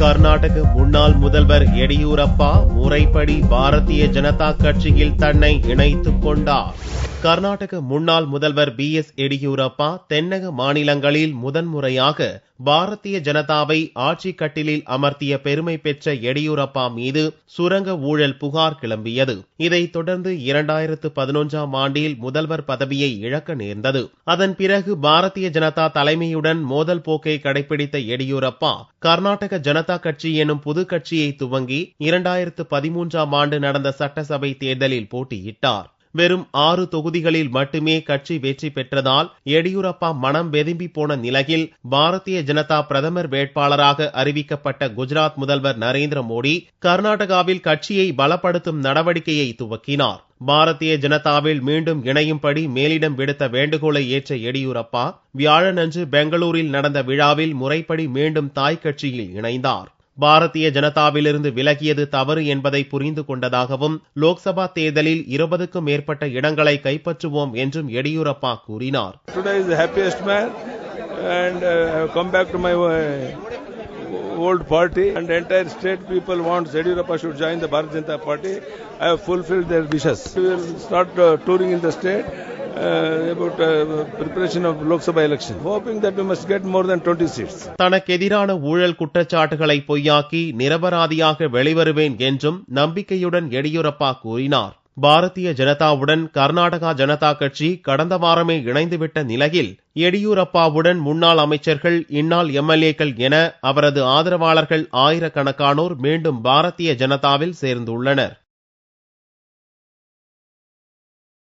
கர்நாடக முன்னாள் முதல்வர் எடியூரப்பா முறைப்படி பாரதிய ஜனதா கட்சியில் தன்னை இணைத்துக் கொண்டார். கர்நாடக முன்னாள் முதல்வர் எஸ் எடியூரப்பா தென்னக மாநிலங்களில் முதன்முறையாக பாரதிய ஜனதாவை ஆட்சி கட்டிலில் அமர்த்திய பெருமை பெற்ற எடியூரப்பா மீது சுரங்க ஊழல் புகார் கிளம்பியது. இதைத் தொடர்ந்து 2011ஆம் ஆண்டில் முதல்வர் பதவியை இழக்க நேர்ந்தது. அதன் பிறகு பாரதிய ஜனதா தலைமையுடன் மோதல் போக்கை கடைபிடித்த எடியூரப்பா கர்நாடக ஜனதா கட்சி எனும் புது கட்சியை துவங்கி 2013ஆம் ஆண்டு நடந்த சட்டசபை தேர்தலில் போட்டியிட்டார். வெறும் 6 தொகுதிகளில் மட்டுமே கட்சி வெற்றி பெற்றதால் எடியூரப்பா மனம் வெதும்பி போன நிலையில் பாரதிய ஜனதா பிரதமர் வேட்பாளராக அறிவிக்கப்பட்ட குஜராத் முதல்வர் நரேந்திர மோடி கர்நாடகாவில் கட்சியை பலப்படுத்தும் நடவடிக்கையை துவக்கினார். பாரதிய ஜனதாவில் மீண்டும் இணையும்படி மேலிடம் விடுத்த வேண்டுகோளை ஏற்ற எடியூரப்பா வியாழனன்று பெங்களூரில் நடந்த விழாவில் முறைப்படி மீண்டும் தாய் கட்சியில் இணைந்தார். பாரதிய ஜனதாவிலிருந்து விலகியது தவறு என்பதை புரிந்து கொண்டதாகவும் லோக்சபா தேர்தலில் 20க்கும் மேற்பட்ட இடங்களை கைப்பற்றுவோம் என்றும் எடியூரப்பா கூறினார். Old party and the entire state people wants Yediyurappa should join the Bharatiya Janata Party. I have fulfilled their wishes. We will start touring in the state about preparation of Lok Sabha election, hoping that we must get more than 20 seats. தனக்கு எதிரான ஊழல் குற்றச்சாட்டுகளை பொய்யாக்கி நிரபராதியாக வெளிவருவேன் என்றும் நம்பிக்கையுடன் எடியூரப்பா கூறினார். பாரதிய ஜனதாவுடன் கர்நாடகா ஜனதா கட்சி கடந்த வாரமே இணைந்துவிட்ட நிலையில் எடியூரப்பாவுடன் முன்னாள் அமைச்சர்கள், இந்நாள் எம்எல்ஏக்கள் என அவரது ஆதரவாளர்கள் ஆயிரக்கணக்கானோர் மீண்டும் பாரதிய ஜனதாவில் சேர்ந்துள்ளனர்.